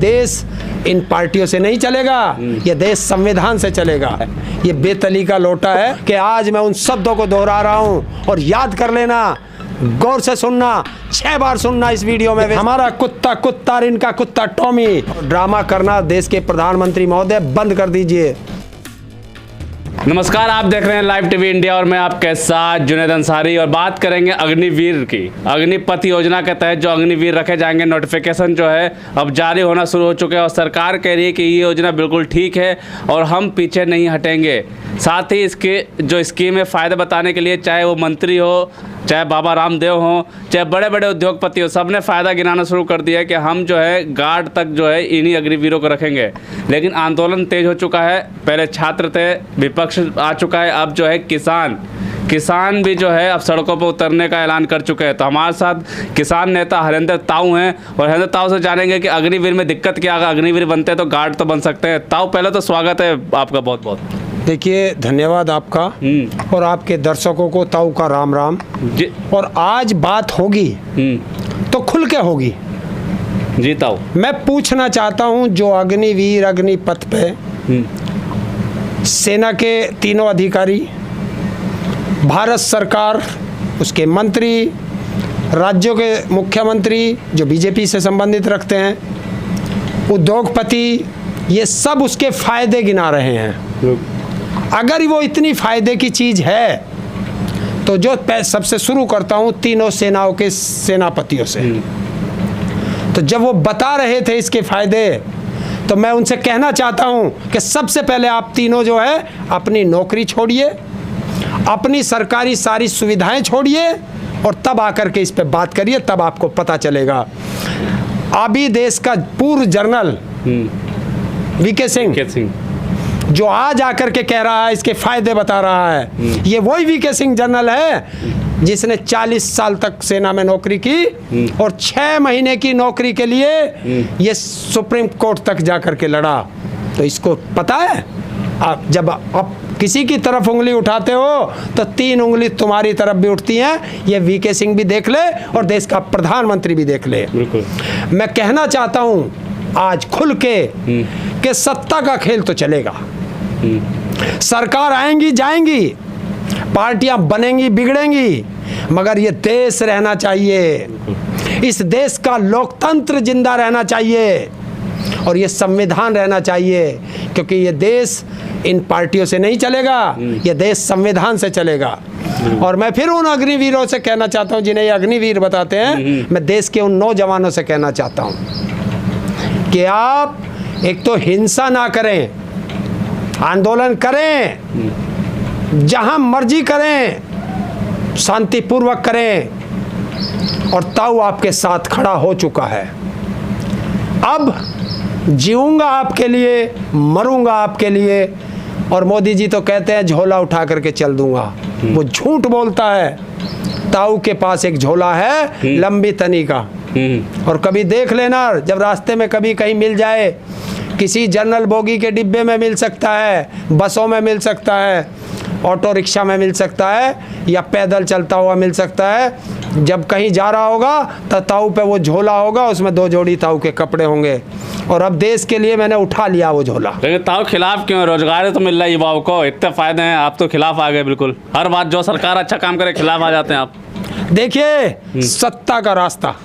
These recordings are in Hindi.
देश इन पार्टियों से नहीं चलेगा, ये देश संविधान से चलेगा। ये बेतली का लोटा है कि आज मैं उन शब्दों को दोहरा रहा हूं और याद कर लेना, गौर से सुनना, 6 बार सुनना इस वीडियो में। हमारा कुत्ता कुत्ता और इनका कुत्ता टॉमी। ड्रामा करना देश के प्रधानमंत्री महोदय बंद कर दीजिए। नमस्कार, आप देख रहे हैं लाइव टीवी इंडिया और मैं आपके साथ जुनैद अंसारी। और बात करेंगे अग्निवीर की। अग्निपथ योजना के तहत जो अग्निवीर रखे जाएंगे, नोटिफिकेशन जो है अब जारी होना शुरू हो चुके हैं और सरकार कह रही है कि ये योजना बिल्कुल ठीक है और हम पीछे नहीं हटेंगे। साथ ही इसके जो स्कीम है फ़ायदे बताने के लिए, चाहे वो मंत्री हो, चाहे बाबा रामदेव हों, चाहे बड़े बड़े उद्योगपति हो, सब ने फ़ायदा गिनाना शुरू कर दिया कि हम जो है गार्ड तक जो है इन्हीं अग्निवीरों को रखेंगे। लेकिन आंदोलन तेज हो चुका है। पहले छात्र थे, विपक्ष आ चुका है, अब जो है किसान भी जो है अब सड़कों पर उतरने का ऐलान कर चुके हैं। तो हमारे साथ किसान नेता हरेंद्र ताऊ हैं और हरेंद्र ताऊ से जानेंगे कि अग्निवीर में दिक्कत क्या है। अग्निवीर बनते हैं तो गार्ड तो बन सकते हैं। ताऊ, पहले तो स्वागत है आपका बहुत बहुत। देखिए, धन्यवाद आपका और आपके दर्शकों को ताऊ का राम राम जी। और आज बात होगी तो खुल के होगी जी ताऊ। मैं पूछना चाहता हूं, जो अग्निवीर अग्निपथ पे सेना के तीनों अधिकारी, भारत सरकार, उसके मंत्री, राज्यों के मुख्यमंत्री जो बीजेपी से संबंधित रखते हैं, उद्योगपति, ये सब उसके फायदे गिना रहे हैं। अगर वो इतनी फायदे की चीज है तो जो सबसे शुरू करता हूं तीनों सेनाओं के सेनापतियों से। तो जब वो बता रहे थे इसके फायदे, तो मैं उनसे कहना चाहता हूं कि सबसे पहले आप तीनों जो है अपनी नौकरी छोड़िए, अपनी सरकारी सारी सुविधाएं छोड़िए और तब आकर के इस पे बात करिए, तब आपको पता चलेगा। अभी देश का पूर्व जनरल वीके सिंह जो आज आकर के कह रहा है, इसके फायदे बता रहा है, ये वही वीके सिंह जनरल है जिसने 40 साल तक सेना में नौकरी की और 6 महीने की नौकरी के लिए ये सुप्रीम कोर्ट तक जाकर के लड़ा। तो इसको पता है, आप जब आप किसी की तरफ उंगली उठाते हो तो 3 उंगली तुम्हारी तरफ भी उठती हैं। ये वीके सिंह भी देख ले और देश का प्रधानमंत्री भी देख ले। मैं कहना चाहता हूं आज खुल के कि सत्ता का खेल तो चलेगा। सरकार आएंगी जाएंगी, पार्टियां बनेंगी बिगड़ेंगी, मगर ये देश रहना चाहिए। इस देश का लोकतंत्र जिंदा रहना चाहिए और ये संविधान रहना चाहिए, क्योंकि ये देश इन पार्टियों से नहीं चलेगा, ये देश संविधान से चलेगा। और मैं फिर उन अग्निवीरों से कहना चाहता हूं जिन्हें ये अग्निवीर बताते हैं, मैं देश के उन नौजवानों से कहना चाहता हूं कि आप एक तो हिंसा ना करें, आंदोलन करें, जहां मर्जी करें, शांतिपूर्वक करें। और ताऊ आपके साथ खड़ा हो चुका है। अब जीऊंगा आपके लिए, मरूंगा आपके लिए। और मोदी जी तो कहते हैं झोला उठा करके चल दूंगा, वो झूठ बोलता है। ताऊ के पास एक झोला है लंबी तनी का। और कभी देख लेना, जब रास्ते में कभी कहीं मिल जाए, किसी जनरल बोगी के डिब्बे में मिल सकता है, बसों में मिल सकता है, ऑटो रिक्शा में मिल सकता है, या पैदल चलता हुआ मिल सकता है। जब कहीं जा रहा होगा तो ताऊ पे वो झोला होगा, उसमें 2 जोड़ी ताऊ के कपड़े होंगे। और अब देश के लिए मैंने उठा लिया वो झोला। लेकिन ताऊ खिलाफ क्यों? रोजगार तो मिल रहा है युवाओं को, इतने फायदे हैं, आप तो खिलाफ आ गए बिल्कुल। हर बात जो सरकार अच्छा काम करे खिलाफ आ जाते हैं आप। देखिए, सत्ता का रास्ता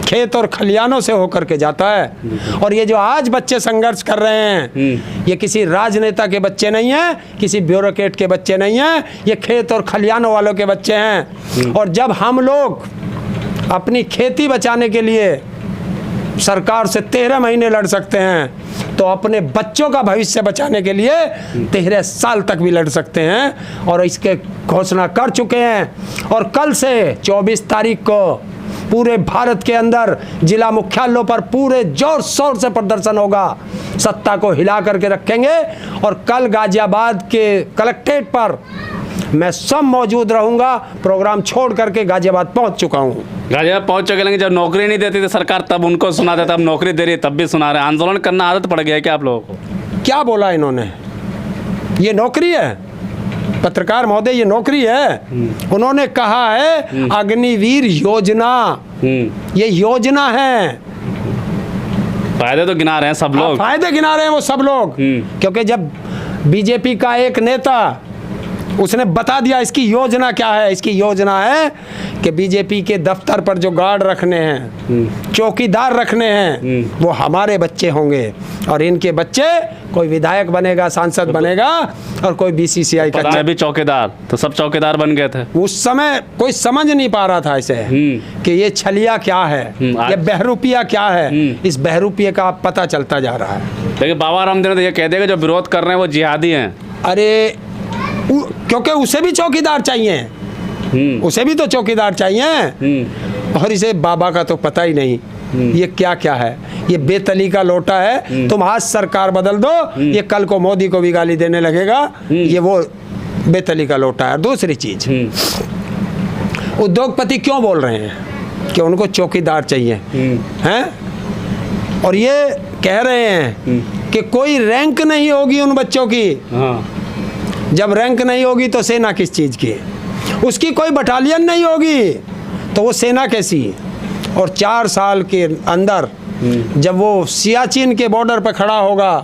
खेत और खलियानों से होकर के जाता है। और ये जो आज बच्चे संघर्ष कर रहे हैं, ये किसी राजनेता के बच्चे नहीं हैं, किसी ब्यूरोक्रेट के बच्चे नहीं हैं, ये खेत और खलियानों वालों के बच्चे हैं। और जब हम लोग अपनी खेती बचाने के लिए सरकार से 13 महीने लड़ सकते हैं, तो अपने बच्चों का भविष्य बचाने के लिए 13 साल तक भी लड़ सकते हैं। और इसके घोषणा कर चुके हैं। और कल से 24 तारीख को पूरे भारत के अंदर जिला मुख्यालयों पर पूरे जोर शोर से प्रदर्शन होगा। सत्ता को हिला करके रखेंगे। और कल गाजियाबाद के कलेक्ट्रेट पर मैं सब मौजूद रहूंगा। प्रोग्राम छोड़ करके गाजियाबाद पहुंच चुका हूं। गाजियाबाद पहुंच चुके, लेकिन जब नौकरी नहीं देती थी सरकार तब उनको सुना देता, अब नौकरी दे रही है तब भी सुना रहे। आंदोलन करना आदत पड़ गया है क्या आप लोगों को? क्या बोला इन्होंने? ये नौकरी है पत्रकार महोदय, ये नौकरी है। उन्होंने कहा है अग्निवीर योजना, ये योजना है। फायदे तो गिना रहे हैं सब लोग, फायदे गिना रहे हैं वो सब लोग, क्योंकि जब बीजेपी का एक नेता उसने बता दिया इसकी योजना क्या है, इसकी योजना है कि बीजेपी के दफ्तर पर जो गार्ड रखने हैं, चौकीदार रखने हैं, वो हमारे बच्चे होंगे और इनके बच्चे कोई विधायक बनेगा, सांसद बनेगा और कोई बीसीसीआई का मैं भी चौकीदार, तो सब चौकीदार बन गए थे। उस समय कोई समझ नहीं पा रहा था इसे कि ये छलिया क्या है, ये बहरूपिया क्या है। इस बहरूपिये का पता चलता जा रहा है। लेकिन बाबा रामदेव ने तो ये कह दिया कि जो विरोध कर रहे हैं वो जिहादी हैं। अरे क्योंकि उसे भी चौकीदार चाहिए, उसे भी तो चौकीदार चाहिए। और इसे बाबा का तो पता ही नहीं ये क्या क्या है, ये बेतली का लोटा है। तुम आज सरकार बदल दो, ये कल को मोदी को भी गाली देने लगेगा, ये वो बेतली का लोटा है। दूसरी चीज, उद्योगपति क्यों बोल रहे हैं कि उनको चौकीदार चाहिए हैं, और ये कह रहे हैं कि कोई रैंक नहीं होगी उन बच्चों की। जब रैंक नहीं होगी तो सेना किस चीज़ की, उसकी कोई बटालियन नहीं होगी तो वो सेना कैसी। और 4 साल के अंदर जब वो सियाचिन के बॉर्डर पर खड़ा होगा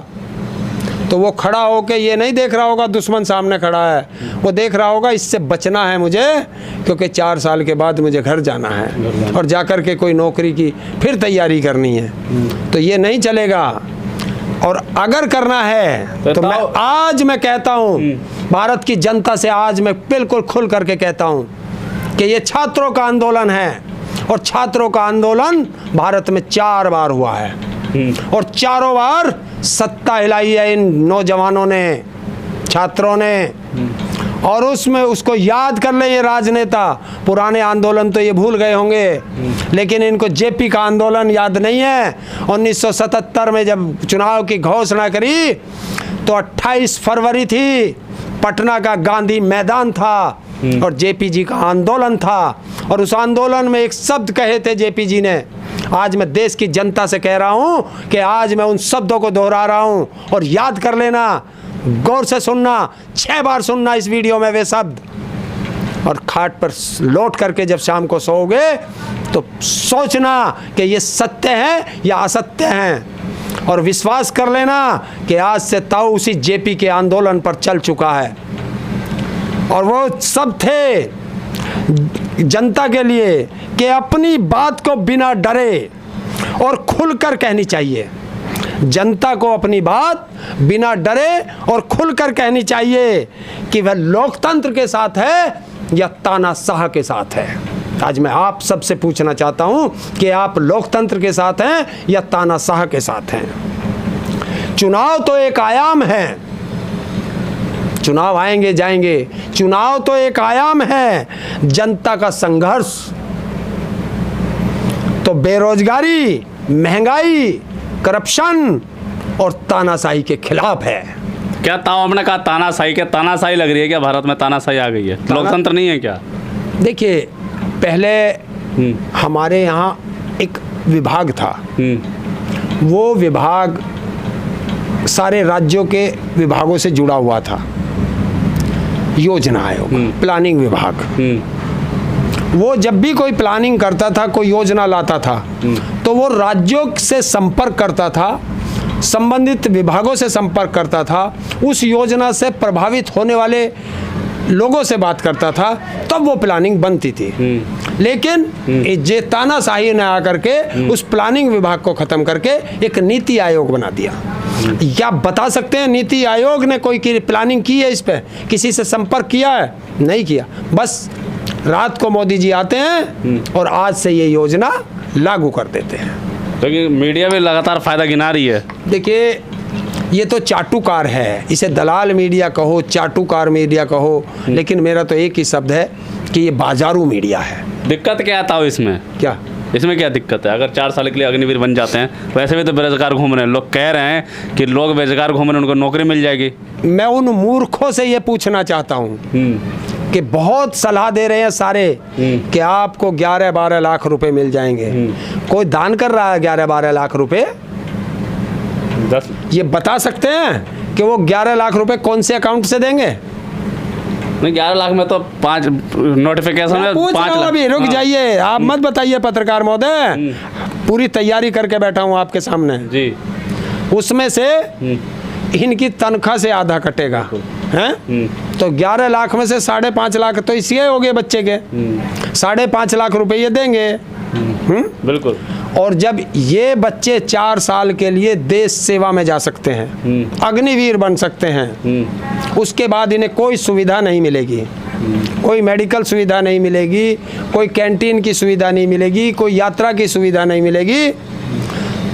तो वो खड़ा होके ये नहीं देख रहा होगा दुश्मन सामने खड़ा है, वो देख रहा होगा इससे बचना है मुझे, क्योंकि 4 साल के बाद मुझे घर जाना है और जाकर के कोई नौकरी की फिर तैयारी करनी है। तो ये नहीं चलेगा। और अगर करना है तो मैं कहता हूँ, भारत की जनता से आज मैं बिल्कुल खुल करके कहता हूँ कि ये छात्रों का आंदोलन है और छात्रों का आंदोलन भारत में 4 बार हुआ है और चारों बार सत्ता हिलाई है इन नौजवानों ने, छात्रों ने। और उसमें उसको याद कर ले ये राजनेता, पुराने आंदोलन तो ये भूल गए होंगे, लेकिन इनको जेपी का आंदोलन याद नहीं है। 1977 में जब चुनाव की घोषणा करी तो 28 फरवरी थी, पटना का गांधी मैदान था और जेपी जी का आंदोलन था। और उस आंदोलन में एक शब्द कहे थे जेपी जी ने, आज मैं देश की जनता से कह रहा हूं कि आज मैं उन शब्दों को दोहरा रहा हूं और याद कर लेना, गौर से सुनना, 6 बार सुनना इस वीडियो में वे शब्द। और खाट पर लौट करके जब शाम को सोओगे तो सोचना कि ये सत्य है या असत्य हैं, और विश्वास कर लेना कि आज से ताऊ उसी जेपी के आंदोलन पर चल चुका है। और वो सब थे जनता के लिए कि अपनी बात को बिना डरे और खुलकर कहनी चाहिए। जनता को अपनी बात बिना डरे और खुलकर कहनी चाहिए कि वह लोकतंत्र के साथ है या तानाशाह के साथ है। आज मैं आप सबसे पूछना चाहता हूं कि आप लोकतंत्र के साथ हैं या तानाशाह के साथ हैं। चुनाव तो एक आयाम है, चुनाव आएंगे जाएंगे, चुनाव तो एक आयाम है। जनता का संघर्ष तो बेरोजगारी, महंगाई, करप्शन और तानाशाही के खिलाफ है। क्या ताऊ आपने कहा तानाशाही, क्या तानाशाही लग रही है क्या भारत में? तानाशाही आ गई है, लोकतंत्र नहीं है क्या? देखिए, पहले हमारे यहाँ एक विभाग था, वो विभाग सारे राज्यों के विभागों से जुड़ा हुआ था। योजना आयोग, प्लानिंग विभाग, वो जब भी कोई प्लानिंग करता था, कोई योजना लाता था, तो वो राज्यों से संपर्क करता था, संबंधित विभागों से संपर्क करता था, उस योजना से प्रभावित होने वाले लोगों से बात करता था, तब वो प्लानिंग बनती थी। लेकिन जे तानाशाही ने आकर के उस प्लानिंग विभाग को खत्म करके एक नीति आयोग बना दिया। क्या बता सकते हैं नीति आयोग ने कोई प्लानिंग की है? इस पे किसी से संपर्क किया है? नहीं किया। बस रात को मोदी जी आते हैं और आज से ये योजना लागू कर देते हैं। लेकिन मीडिया भी लगातार फायदा गिना रही है। देखिए, ये तो चाटुकार है, इसे दलाल मीडिया कहो, चाटुकार मीडिया कहो, लेकिन मेरा तो एक ही शब्द है कि ये बाजारू मीडिया है। दिक्कत क्या आता हो इसमें? क्या इसमें क्या दिक्कत है? अगर 4 साल के लिए अग्निवीर बन जाते हैं, वैसे भी तो बेरोजगार घूम रहे हैं, लोग कह रहे हैं कि लोग बेरोजगार घूम रहे हैं, उनको नौकरी मिल जाएगी। मैं उन मूर्खों से ये पूछना चाहता हूँ कि बहुत सलाह दे रहे हैं सारे कि आपको 11-12 लाख रुपए मिल जाएंगे। कोई दान कर रहा है 11-12 लाख रुपए? ये बता सकते हैं कि वो 11 लाख रुपए कौन से अकाउंट से देंगे? नहीं 11 लाख में तो 5 नोटिफिकेशन में पूछ 5 रहा हूं लाख। अभी, रुक हाँ। जाइए, आप मत बताइए पत्रकार महोदय, पूरी तैयारी करके बैठा हूं आपके सामने। जी। उसमें से इनकी तनख्वाह से आधा कटेगा, हैं? तो 11 लाख में से 5.5 लाख तो इसके हो गए बच्चे के, 5.5 लाख रुपये देंगे। बिल्कुल। और जब ये बच्चे 4 साल के लिए देश सेवा में जा सकते हैं, अग्निवीर बन सकते हैं, उसके बाद इन्हें कोई सुविधा नहीं मिलेगी, कोई मेडिकल सुविधा नहीं मिलेगी, कोई कैंटीन की सुविधा नहीं मिलेगी, कोई यात्रा की सुविधा नहीं मिलेगी।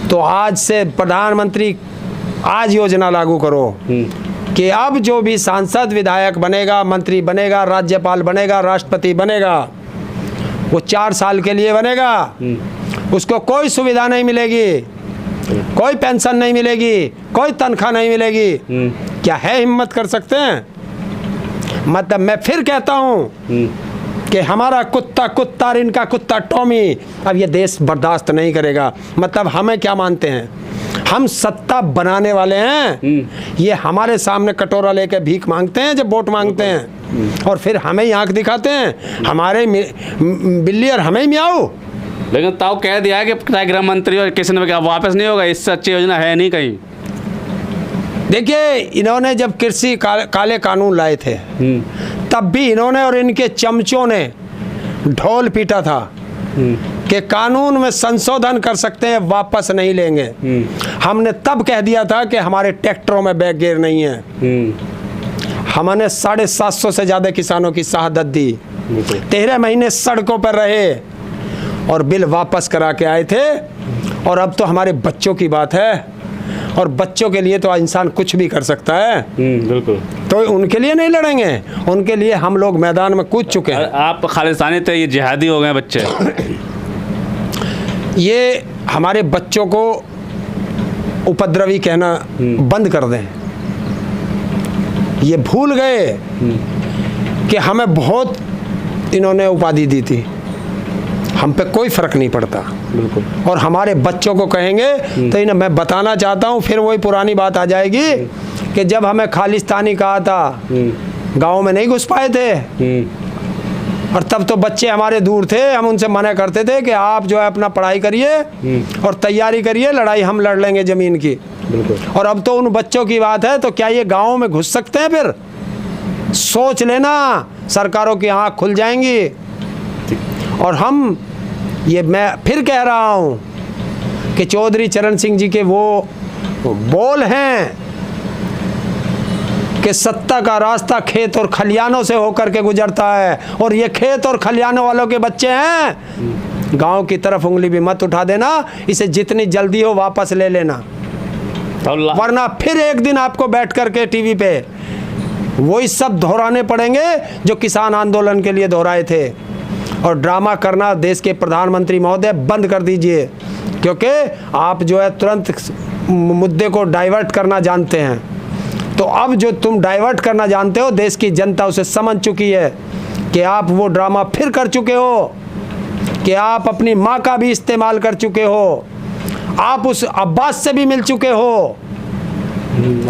तो आज से प्रधानमंत्री आज योजना लागू करो कि अब जो भी सांसद विधायक बनेगा, मंत्री बनेगा, राज्यपाल बनेगा, राष्ट्रपति बनेगा, वो 4 साल के लिए बनेगा, उसको कोई सुविधा नहीं मिलेगी, कोई पेंशन नहीं मिलेगी, कोई तनख्वाह नहीं मिलेगी। क्या है, हिम्मत कर सकते हैं? मतलब मैं फिर कहता हूं कि हमारा कुत्ता कुत्ता और इनका कुत्ता टॉमी, अब ये देश बर्दाश्त नहीं करेगा। मतलब हमें क्या मानते हैं? हम सत्ता बनाने वाले हैं, ये हमारे सामने कटोरा लेके भीख मांगते हैं जब वोट मांगते हैं, और फिर हमें ही आंख दिखाते हैं, हमारे बिल्ली और हमें ही मियाऊ। लेकिन ताऊ कह दिया है कि गृह मंत्री और किसी ने कहा वापस नहीं होगा, इससे अच्छी योजना है नहीं कहीं। देखिए, इन्होंने जब कृषि काले कानून लाए थे, तब भी इन्होंने और इनके चमचों ने ढोल पीटा था कि कानून में संशोधन कर सकते हैं, वापस नहीं लेंगे। हमने तब कह दिया था कि हमारे ट्रैक्टरों में बैक गियर नहीं है। हमने 750 से ज़्यादा किसानों की शहादत दी, 13 महीने सड़कों पर रहे और बिल वापस करा के आए थे। और अब तो हमारे बच्चों की बात है, और बच्चों के लिए तो इंसान कुछ भी कर सकता है। बिल्कुल। तो उनके लिए नहीं लड़ेंगे, उनके लिए हम लोग मैदान में कूद चुके हैं। आप खालिस्तानी थे, ये जिहादी हो गए बच्चे। ये हमारे बच्चों को उपद्रवी कहना बंद कर दें। ये भूल गए कि हमें बहुत इन्होंने उपाधि दी थी, हम पे कोई फर्क नहीं पड़ता। बिल्कुल। और हमारे बच्चों को कहेंगे तो इन्हें मैं बताना चाहता हूँ, फिर वही पुरानी बात आ जाएगी कि जब हमें खालिस्तानी कहा था, गाँव में नहीं घुस पाए थे, और तब तो बच्चे हमारे दूर थे, हम उनसे मना करते थे कि आप जो है अपना पढ़ाई करिए और तैयारी करिए, लड़ाई हम लड़ लेंगे ज़मीन की। बिल्कुल। और अब तो उन बच्चों की बात है, तो क्या ये गाँव में घुस सकते हैं? फिर सोच लेना, सरकारों की आँख खुल जाएंगी। और हम ये मैं फिर कह रहा हूँ कि चौधरी चरण सिंह जी के वो बोल हैं कि सत्ता का रास्ता खेत और खलियानों से होकर के गुजरता है, और ये खेत और खलियानों वालों के बच्चे हैं। गांव की तरफ उंगली भी मत उठा देना, इसे जितनी जल्दी हो वापस ले लेना, वरना फिर एक दिन आपको बैठ करके टीवी पे वही सब दोहराने पड़ेंगे जो किसान आंदोलन के लिए दोहराए थे। और ड्रामा करना देश के प्रधानमंत्री महोदय बंद कर दीजिए, क्योंकि आप जो है तुरंत मुद्दे को डाइवर्ट करना जानते हैं। तो अब जो तुम डाइवर्ट करना जानते हो, देश की जनता उसे समझ चुकी है कि आप वो ड्रामा फिर कर चुके हो, कि आप अपनी माँ का भी इस्तेमाल कर चुके हो, आप उस अब्बास से भी मिल चुके हो,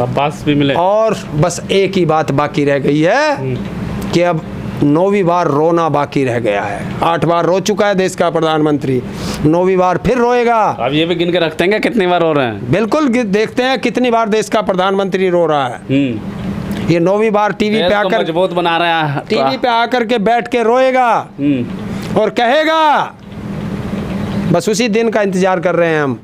अब्बास भी मिले। और बस एक ही बात बाकी रह गई है कि अब 9वीं बार रोना बाकी रह गया है। 8 बार रो चुका है देश का प्रधानमंत्री, 9वीं बार फिर रोएगा। अब ये भी गिन के रखते हैं कितनी बार रो रहे हैं? बिल्कुल, देखते हैं कितनी बार देश का प्रधानमंत्री रो रहा है। ये 9वीं बार टीवी पे आकर मजबूत बना रहे हैं, टीवी पे आकर के बैठ के रोएगा और कहेगा, बस उसी दिन का इंतजार कर रहे हैं हम।